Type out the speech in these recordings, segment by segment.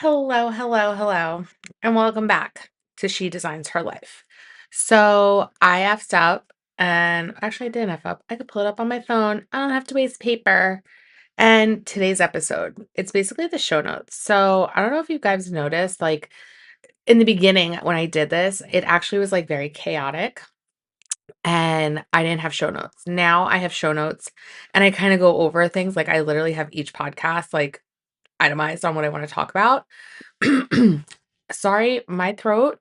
Hello, hello, hello, and welcome back to She Designs Her Life. So I effed up, and actually, I didn't F up. I could pull it up on my phone. I don't have to waste paper. And today's episode, it's basically the show notes. So I don't know if you guys noticed, like in the beginning when I did this, it actually was like very chaotic, and I didn't have show notes. Now I have show notes, and I kind of go over things. Like I literally have each podcast like itemized on what I want to talk about. Sorry, my throat.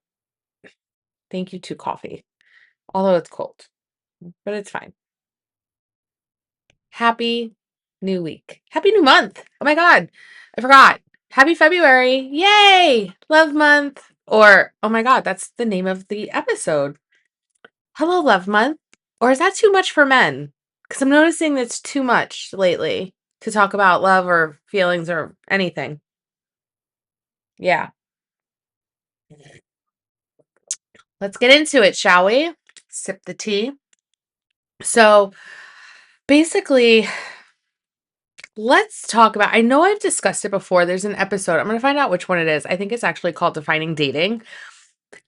Thank you to coffee, although it's cold, but it's fine. Happy new week. Happy new month. Oh my God. I forgot. Happy February. Yay. Love month. Or, oh my God, that's the name of the episode. Hello, love month. Or is that too much for men? Because I'm noticing that's too much lately to talk about love or feelings or anything. Yeah. Let's get into it, shall we? Sip the tea. So basically, let's talk about, I know I've discussed it before. There's an episode. I'm going to find out which one it is. I think it's actually called Defining Dating.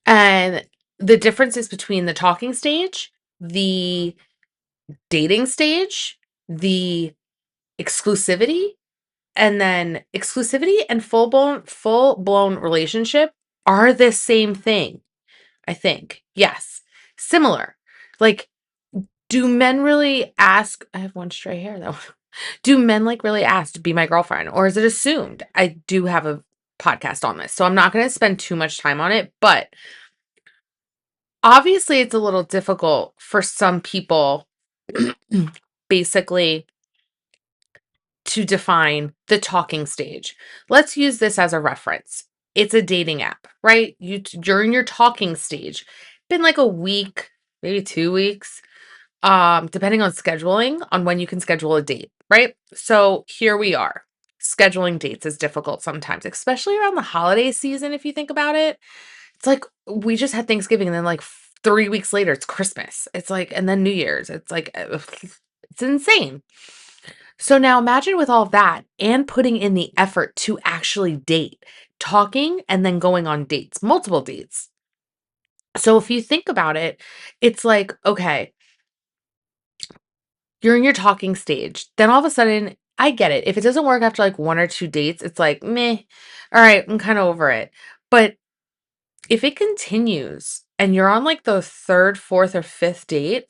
And the differences between the talking stage, the dating stage, the exclusivity, and then exclusivity and full blown relationship are the same thing, I think. Yes. Similar. Like, do men really ask? I have one stray hair though. Do men like really ask to be my girlfriend, or is it assumed? I do have a podcast on this, so I'm not going to spend too much time on it, but obviously it's a little difficult for some people basically to define the talking stage. Let's use this as a reference. It's a dating app, right? You're in your talking stage. Been like a week, maybe 2 weeks, depending on scheduling, on when you can schedule a date, right? So here we are. Scheduling dates is difficult sometimes, especially around the holiday season. If you think about it, it's like we just had Thanksgiving, and then like 3 weeks later, it's Christmas. It's like, and then New Year's. It's like, it's insane. So now imagine with all that and putting in the effort to actually date, talking and then going on dates, multiple dates. So if you think about it, it's like, okay, you're in your talking stage. Then all of a sudden, I get it. If it doesn't work after like one or two dates, it's like, meh, all right, I'm kind of over it. But if it continues and you're on like the third, fourth, or fifth date,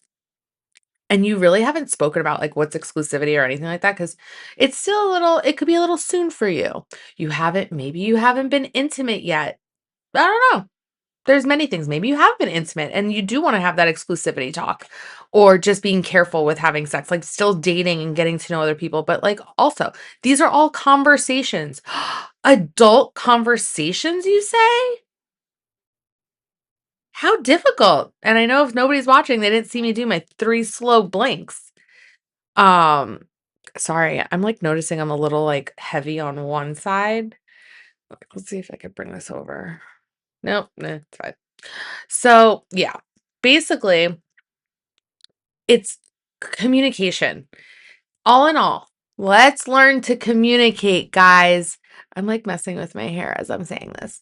and you really haven't spoken about like what's exclusivity or anything like that, because it's still a little, it could be a little soon for you. Maybe you haven't been intimate yet. I don't know. There's many things. Maybe you have been intimate and you do want to have that exclusivity talk, or just being careful with having sex, like still dating and getting to know other people. But like also, these are all conversations. Adult conversations, you say? How difficult. And I know if nobody's watching, they didn't see me do my 3 slow blinks. Um, Sorry, I'm like noticing I'm a little like heavy on one side. Let's see if I can bring this over. Nope, nah, it's fine. So, yeah, basically, it's communication. All in all, let's learn to communicate, guys. I'm like messing with my hair as I'm saying this.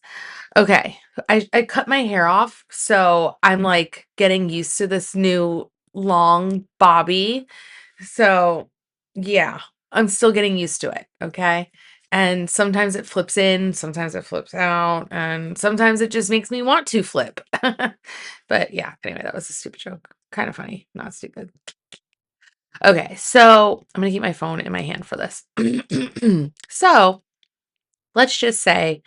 Okay, I cut my hair off, so I'm like getting used to this new long bobby. So, yeah, I'm still getting used to it, okay? And sometimes it flips in, sometimes it flips out, and sometimes it just makes me want to flip. But yeah, anyway, that was a stupid joke. Kind of funny, not stupid. Okay, so I'm gonna keep my phone in my hand for this. So let's just say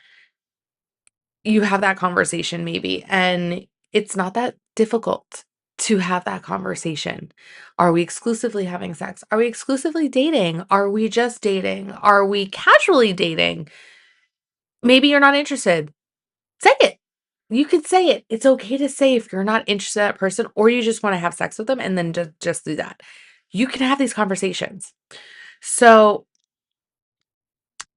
you have that conversation maybe, and it's not that difficult to have that conversation. Are we exclusively having sex? Are we exclusively dating? Are we just dating? Are we casually dating? Maybe you're not interested. Say it. You could say it. It's okay to say if you're not interested in that person or you just want to have sex with them, and then just do that. You can have these conversations. So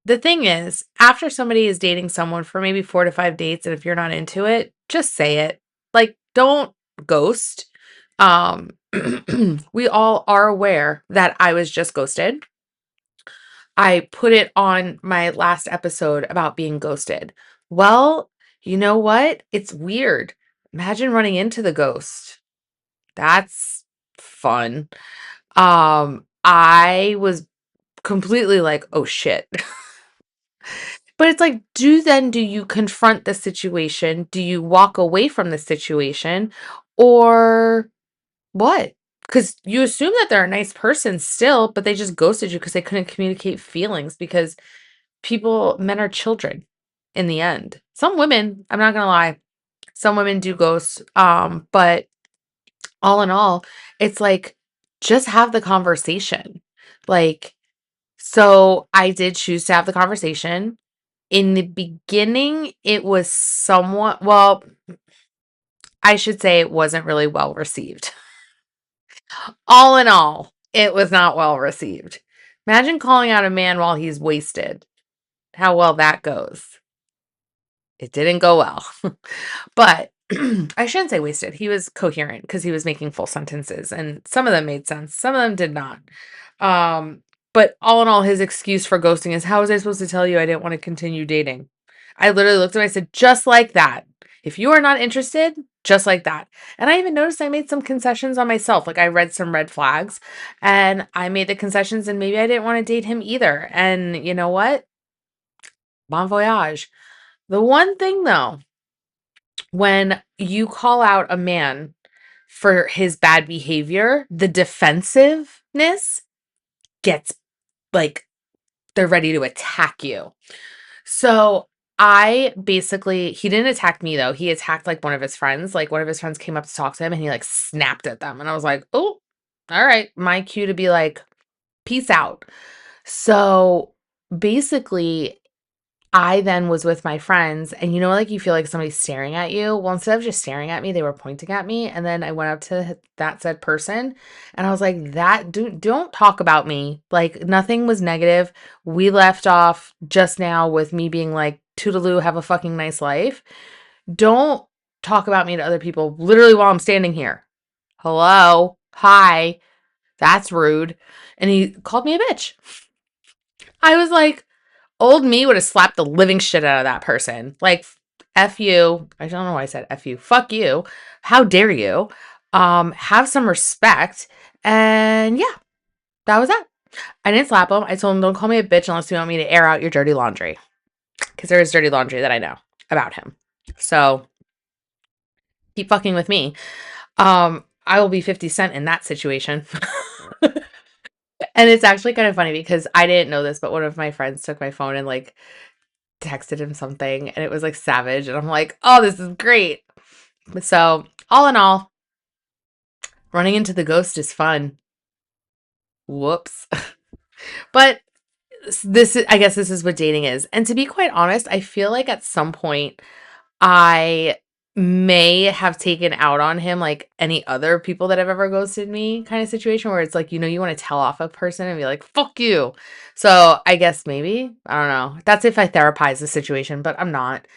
the thing is, after somebody is dating someone for maybe 4 to 5 dates, and if you're not into it, just say it. Like, don't ghost. Um, we all are aware that I was just ghosted. I put it on my last episode about being ghosted. Well, you know what? It's weird. Imagine running into the ghost. That's fun. I was completely like, "Oh shit." But it's like, do you confront the situation? Do you walk away from the situation? Or what? Because you assume that they're a nice person still, but they just ghosted you because they couldn't communicate feelings because men are children in the end. Some women, I'm not gonna lie, some women do ghost. But all in all, it's like, just have the conversation. Like, so I did choose to have the conversation. In the beginning, it was somewhat, well, I should say it wasn't really well received. All in all, it was not well received. Imagine calling out a man while he's wasted. How well that goes. It didn't go well. But I shouldn't say wasted. He was coherent because he was making full sentences, and some of them made sense, some of them did not. Um, but all in all, his excuse for ghosting is, "How was I supposed to tell you I didn't want to continue dating?" I literally looked at him, I said, "Just like that. If you are not interested, just like that." And I even noticed I made some concessions on myself. Like, I read some red flags and I made the concessions, and maybe I didn't want to date him either. And you know what? Bon voyage. The one thing though, when you call out a man for his bad behavior, the defensiveness gets, like, they're ready to attack you. So he didn't attack me though. He attacked like one of his friends. Like, one of his friends came up to talk to him and he like snapped at them. And I was like, "Oh, all right." My cue to be like, "Peace out." So basically, I then was with my friends, and you know, like, you feel like somebody's staring at you? Well, instead of just staring at me, they were pointing at me, and then I went up to that said person, and I was like, "That don't talk about me." Like, nothing was negative. We left off just now with me being like, "Toodaloo, have a fucking nice life." Don't talk about me to other people literally while I'm standing here. Hello? Hi. That's rude. And he called me a bitch. I was like, old me would have slapped the living shit out of that person. Like, F you. I don't know why I said F you. Fuck you. How dare you? Have some respect. And yeah, that was that. I didn't slap him. I told him, "Don't call me a bitch unless you want me to air out your dirty laundry." Because there is dirty laundry that I know about him. So keep fucking with me. I will be 50 Cent in that situation. And it's actually kind of funny because I didn't know this, but one of my friends took my phone and like texted him something, and it was like savage, and I'm like, "Oh, this is great." So, all in all, running into the ghost is fun. Whoops. But I guess this is what dating is. And to be quite honest, I feel like at some point I may have taken out on him like any other people that have ever ghosted me kind of situation, where it's like, you want to tell off a person and be like, "Fuck you." So I guess maybe, I don't know. That's if I therapize the situation, but I'm not.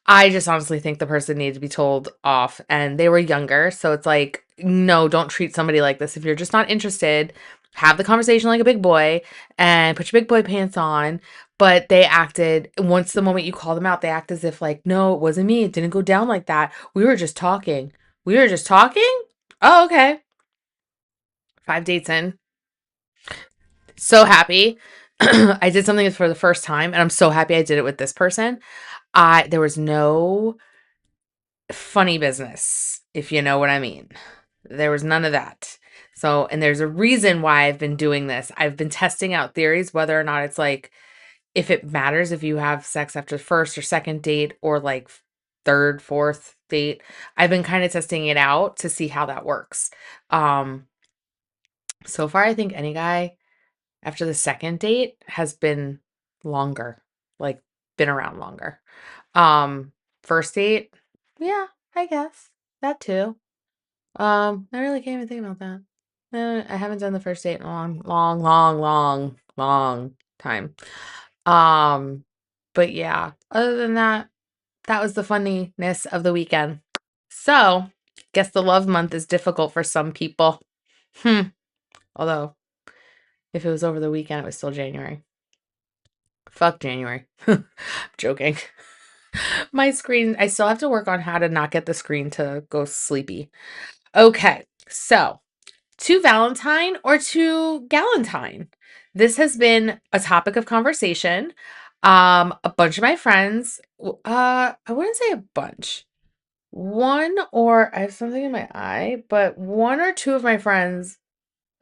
I just honestly think the person needed to be told off, and they were younger. So it's like, no, don't treat somebody like this. If you're just not interested, have the conversation like a big boy and put your big boy pants on. But they acted, once the moment you call them out, they act as if like, "No, it wasn't me. It didn't go down like that. We were just talking." We were just talking? Oh, okay. 5 dates in. So happy. I did something for the first time, and I'm so happy I did it with this person. There was no funny business, if you know what I mean. There was none of that. So, and there's a reason why I've been doing this. I've been testing out theories, whether or not it's like, if it matters if you have sex after the first or second date, or like third, fourth date. I've been kind of testing it out to see how that works. Um, so far, I think any guy after the second date has been longer, like, been around longer. Um, First date, yeah, I guess that too. I really can't even think about that. I haven't done the first date in a long, long, long, long, long time. Um, but yeah, other than that, that was the funniness of the weekend. So, guess the love month is difficult for some people. Hmm. Although, if it was over the weekend, it was still January. Fuck January. Joking. My screen, I still have to work on how to not get the screen to go sleepy. Okay, so to Valentine or to Galentine? This has been a topic of conversation. A bunch of my friends, I wouldn't say a bunch. One or I have something in my eye, but one or two of my friends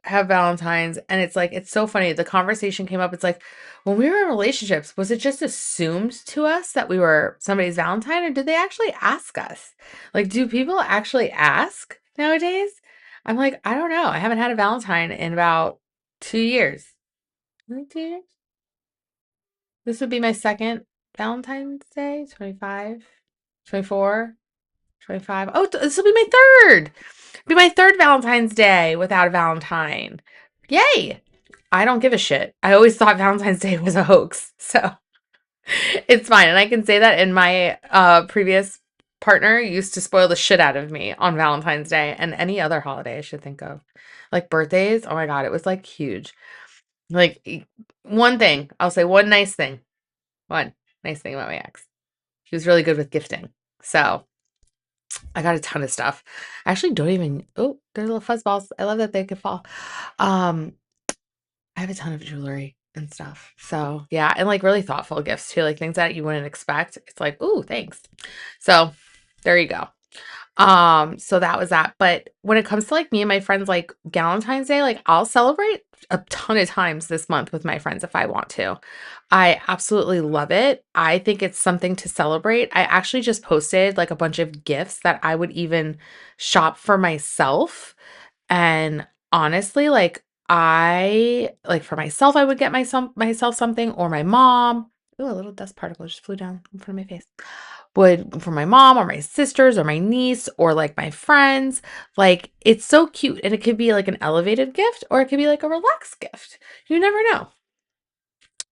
have Valentines, and it's like it's so funny. The conversation came up. It's like when we were in relationships, was it just assumed to us that we were somebody's Valentine, or did they actually ask us? Like, do people actually ask nowadays? I'm like, I don't know. I haven't had a Valentine in about 2 years. Like 2 years? This would be my second Valentine's Day, 25, 24, 25. Oh, this will be my third. Be my third Valentine's Day without a Valentine. Yay! I don't give a shit. I always thought Valentine's Day was a hoax, so it's fine. And I can say that in my previous partner used to spoil the shit out of me on Valentine's Day and any other holiday I should think of. Like birthdays, oh my God, it was like huge. Like one thing, I'll say one nice thing. One nice thing about my ex. He was really good with gifting. So I got a ton of stuff. I actually don't even, oh, they're little fuzz balls. I love that they could fall. Um, I have a ton of jewelry and stuff. So yeah, and like really thoughtful gifts too, like things that you wouldn't expect. It's like, ooh, thanks. So there you go. So that was that. But when it comes to like me and my friends, like Galentine's Day, like I'll celebrate a ton of times this month with my friends if I want to. I absolutely love it. I think it's something to celebrate. I actually just posted like a bunch of gifts that I would even shop for myself. And honestly, like I like for myself, I would get myself something or my mom. Ooh, a little dust particle just flew down in front of my face. Would for my mom or my sisters or my niece or like my friends. Like it's so cute. And it could be like an elevated gift or it could be like a relaxed gift. You never know.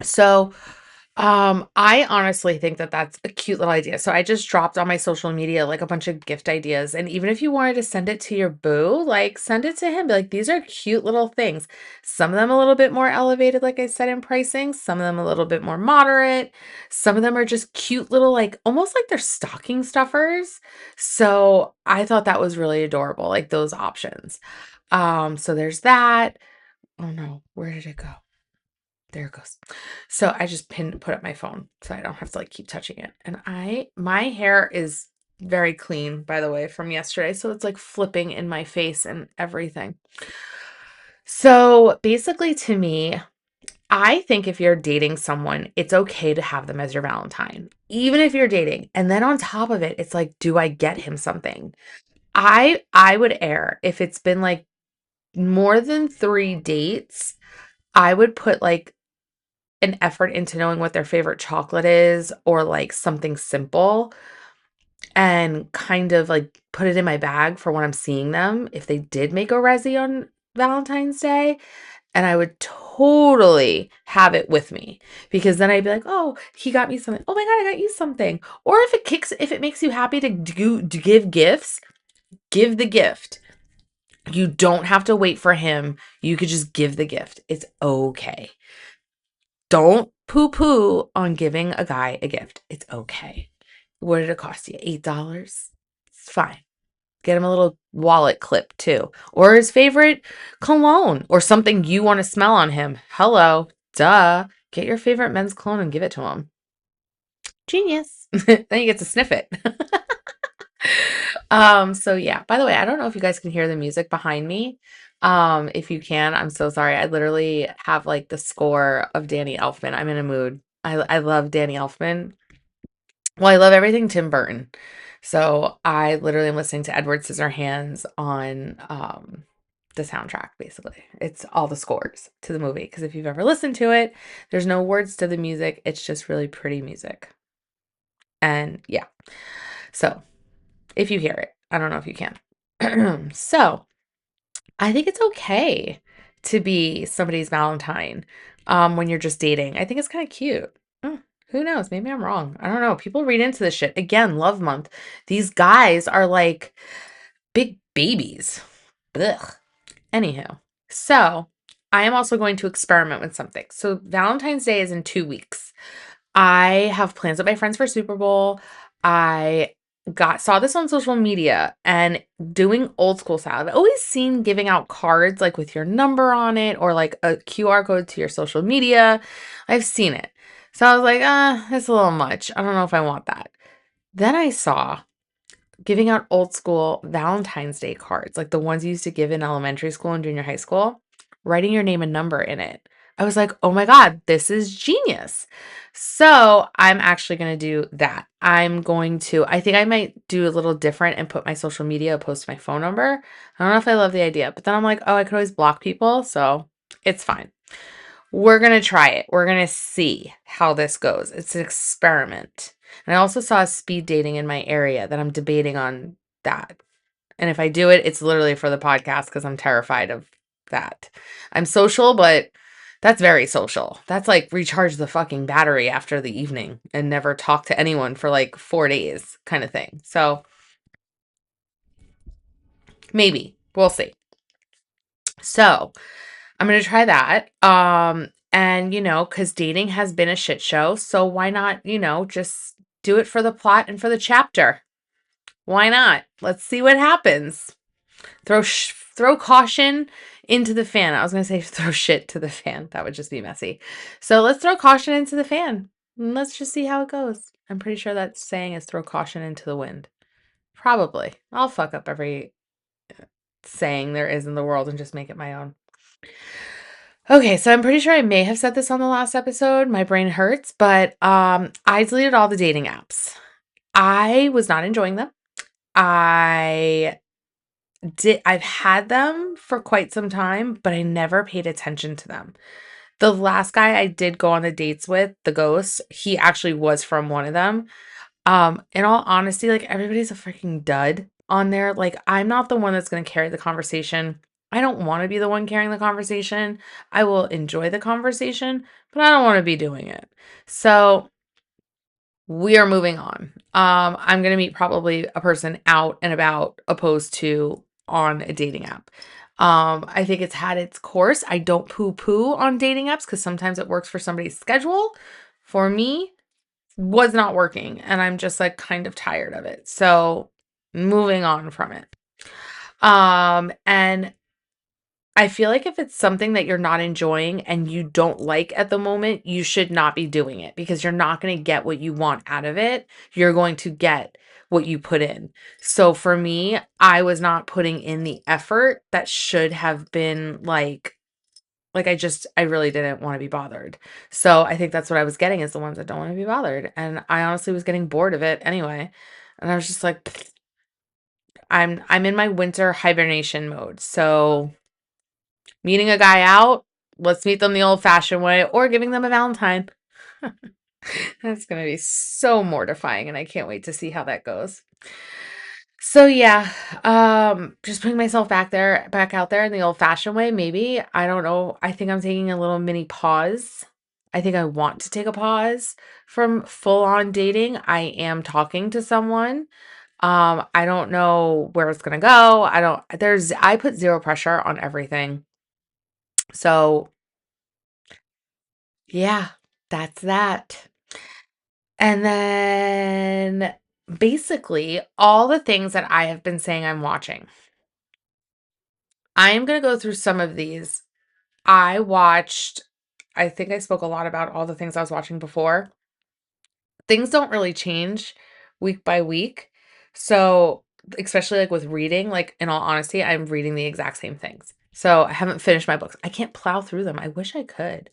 So I honestly think that that's a cute little idea. So I just dropped on my social media like a bunch of gift ideas. And even if you wanted to send it to your boo, like send it to him. Be like, these are cute little things. Some of them a little bit more elevated, like I said, in pricing. Some of them a little bit more moderate. Some of them are just cute little, like almost like they're stocking stuffers. So I thought that was really adorable, like those options. So there's that. Oh no, where did it go? There it goes. So I just put up my phone so I don't have to like keep touching it. And my hair is very clean, by the way, from yesterday. So it's like flipping in my face and everything. So basically to me, I think if you're dating someone, it's okay to have them as your Valentine, even if you're dating. And then on top of it, it's like, do I get him something? I would err if it's been like more than 3 dates. I would put like an effort into knowing what their favorite chocolate is or like something simple and kind of like put it in my bag for when I'm seeing them if they did make a resi on Valentine's Day, and I would totally have it with me because then I'd be like, "Oh, he got me something. Oh my God, I got you something." Or if it makes you happy to give gifts, give the gift. You don't have to wait for him. You could just give the gift. It's okay. Don't poo-poo on giving a guy a gift. It's okay. What did it cost you? $8? It's fine. Get him a little wallet clip too. Or his favorite cologne or something you want to smell on him. Hello. Duh. Get your favorite men's cologne and give it to him. Genius. Then you get to sniff it. So yeah, by the way, I don't know if you guys can hear the music behind me. If you can, I'm so sorry. I literally have like the score of Danny Elfman. I'm in a mood. I love Danny Elfman. Well, I love everything Tim Burton. So I literally am listening to Edward Scissorhands on the soundtrack, basically. It's all the scores to the movie. Because if you've ever listened to it, there's no words to the music. It's just really pretty music. And yeah. So if you hear it, I don't know if you can. So I think it's okay to be somebody's Valentine when you're just dating. I think it's kind of cute. Who knows? Maybe I'm wrong. I don't know. People read into this shit. Again, love month. These guys are like big babies. Ugh. Anywho, so I am also going to experiment with something. So Valentine's Day is in 2 weeks. I have plans with my friends for Super Bowl. I got saw this on social media and doing old school style. I've always seen giving out cards like with your number on it or like a QR code to your social media. I've seen it. So I was like, it's a little much. I don't know if I want that. Then I saw giving out old school Valentine's Day cards, like the ones you used to give in elementary school and junior high school, writing your name and number in it. I was like, oh my God, this is genius. So I'm actually going to do that. I think I might do a little different and put my social media, post my phone number. I don't know if I love the idea, but then I'm like, oh, I could always block people. So it's fine. We're going to try it. We're going to see how this goes. It's an experiment. And I also saw speed dating in my area that I'm debating on that. And if I do it, it's literally for the podcast because I'm terrified of that. I'm social, but that's very social. That's like recharge the fucking battery after the evening and never talk to anyone for like 4 days kind of thing. So maybe we'll see. So I'm going to try that. And cuz dating has been a shit show, so why not, just do it for the plot and for the chapter. Why not? Let's see what happens. Throw caution into the fan. I was going to say throw shit to the fan. That would just be messy. So let's throw caution into the fan. And let's just see how it goes. I'm pretty sure that saying is throw caution into the wind. Probably. I'll fuck up every saying there is in the world and just make it my own. Okay, so I'm pretty sure I may have said this on the last episode. My brain hurts, but I deleted all the dating apps. I was not enjoying them. I've had them for quite some time, but I never paid attention to them. The last guy I did go on the dates with, the ghost, he actually was from one of them. In all honesty, like everybody's a freaking dud on there. Like I'm not the one that's going to carry the conversation. I don't want to be the one carrying the conversation. I will enjoy the conversation, but I don't want to be doing it. So we are moving on. I'm going to meet probably a person out and about opposed to on a dating app. I think it's had its course. I don't poo-poo on dating apps because sometimes it works for somebody's schedule. For me, was not working and I'm just like kind of tired of it. So moving on from it. And I feel like if it's something that you're not enjoying and you don't like at the moment, you should not be doing it because you're not going to get what you want out of it. You're going to get what you put in. So for me, I was not putting in the effort that should have been I really didn't want to be bothered. So I think that's what I was getting is the ones that don't want to be bothered. And I honestly was getting bored of it anyway. And I was just like, I'm in my winter hibernation mode. So meeting a guy out, let's meet them the old fashioned way or giving them a Valentine. That's going to be so mortifying. And I can't wait to see how that goes. So yeah, just putting myself back out there in the old-fashioned way, maybe. I don't know. I think I'm taking a little mini pause. I think I want to take a pause from full-on dating. I am talking to someone. I don't know where it's gonna go. I put zero pressure on everything. So yeah, that's that. And then basically all the things that I have been saying I'm watching. I am going to go through some of these. I think I spoke a lot about all the things I was watching before. Things don't really change week by week. So, especially like with reading, like in all honesty, I'm reading the exact same things. So, I haven't finished my books. I can't plow through them. I wish I could.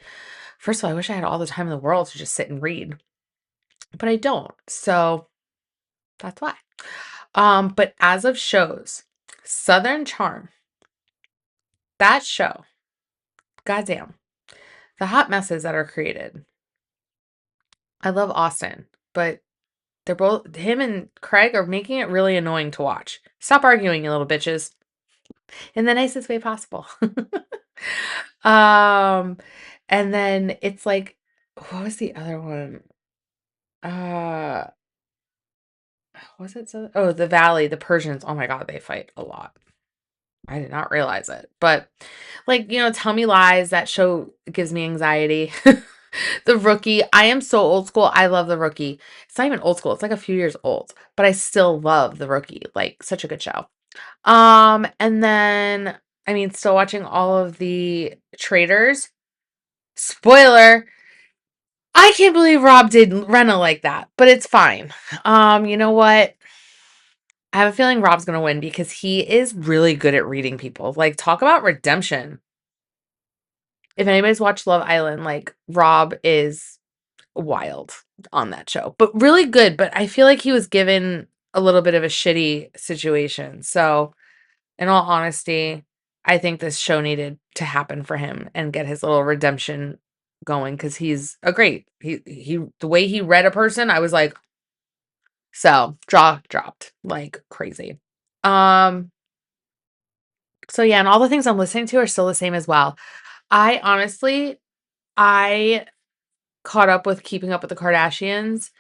First of all, I wish I had all the time in the world to just sit and read, but I don't. So, that's why. But as of shows, Southern Charm, that show, goddamn, the hot messes that are created. I love Austin, but him and Craig are making it really annoying to watch. Stop arguing, you little bitches, in the nicest way possible. um, and then it's like, what was the other one? Uh, was it so? Oh, the Valley, the Persians. Oh my God, they fight a lot. I did not realize it. But like, Tell Me Lies, that show gives me anxiety. The Rookie, I am so old school. I love The Rookie. It's not even old school. It's like a few years old, but I still love The Rookie. Like such a good show. And then still watching all of the Traitors. Spoiler, I can't believe Rob did Renna like that, but it's fine. You know what? I have a feeling Rob's gonna win because he is really good at reading people. Like, talk about redemption. If anybody's watched Love Island, like Rob is wild on that show, but really good. But I feel like he was given a little bit of a shitty situation. So, in all honesty, I think this show needed to happen for him and get his little redemption going because he's a great he the way he read a person, I was like, so jaw dropped like crazy. Um, so yeah, and all the things I'm listening to are still the same as well. I honestly, I caught up with Keeping Up with the Kardashians.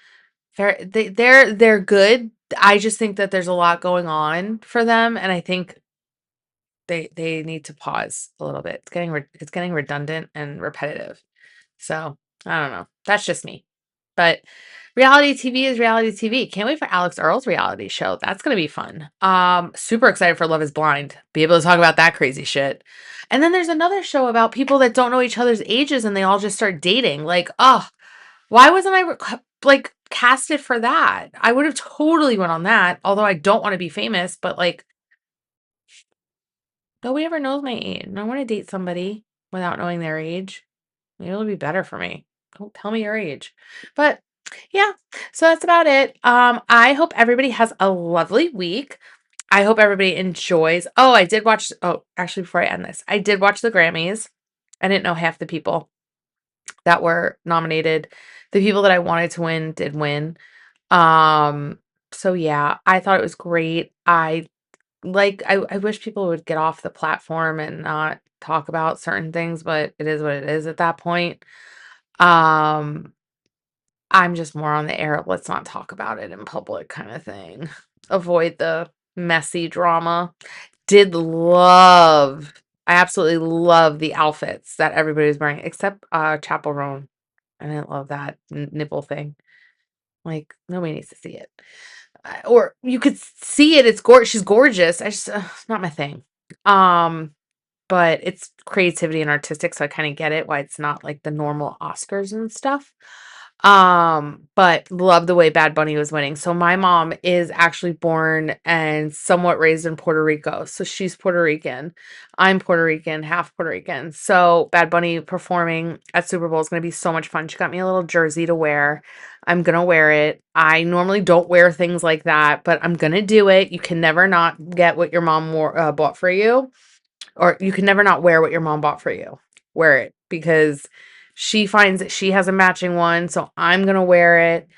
They're good. I just think that there's a lot going on for them, and I think they need to pause a little bit. It's getting redundant and repetitive. So, I don't know. That's just me. But reality TV is reality TV. Can't wait for Alex Earl's reality show. That's gonna be fun. Super excited for Love is Blind. Be able to talk about that crazy shit. And then there's another show about people that don't know each other's ages and they all just start dating. Like, oh, why wasn't I like casted for that? I would have totally went on that. Although I don't want to be famous, but like nobody ever knows my age. And I want to date somebody without knowing their age. Maybe it'll be better for me. Don't tell me your age. But yeah, so that's about it. I hope everybody has a lovely week. I hope everybody enjoys. Oh, I did watch. Oh, actually, before I end this, I did watch the Grammys. I didn't know half the people that were nominated. The people that I wanted to win did win. Um, so yeah, I thought it was great. I wish people would get off the platform and not talk about certain things, but it is what it is at that point. Um, I'm just more on the air, let's not talk about it in public kind of thing. Avoid the messy drama. I absolutely love the outfits that everybody was wearing, except Chapel Roan. I didn't love that nipple thing. Like, nobody needs to see it. Or you could see it. It's gorgeous. She's gorgeous. It's not my thing. Um, but it's creativity and artistic, so I kind of get it why it's not like the normal Oscars and stuff. But love the way Bad Bunny was winning. So my mom is actually born and somewhat raised in Puerto Rico. So she's Puerto Rican. I'm Puerto Rican, half Puerto Rican. So Bad Bunny performing at Super Bowl is going to be so much fun. She got me a little jersey to wear. I'm going to wear it. I normally don't wear things like that, but I'm going to do it. You can never not get what your mom bought for you, or you can never not wear what your mom bought for you. Wear it because she finds that she has a matching one, so I'm gonna wear it.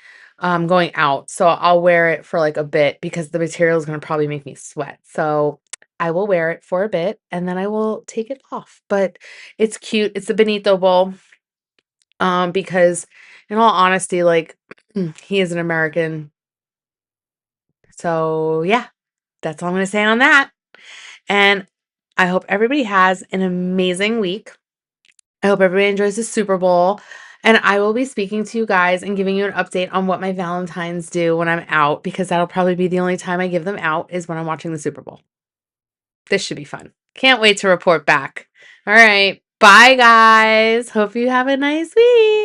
Going out, so I'll wear it for like a bit because the material is gonna probably make me sweat. So I will wear it for a bit and then I will take it off. But it's cute. It's the Benito Bowl. Because in all honesty, like he is an American. So yeah, that's all I'm gonna say on that. And I hope everybody has an amazing week. I hope everybody enjoys the Super Bowl. And I will be speaking to you guys and giving you an update on what my Valentines do when I'm out, because that'll probably be the only time I give them out is when I'm watching the Super Bowl. This should be fun. Can't wait to report back. All right. Bye, guys. Hope you have a nice week.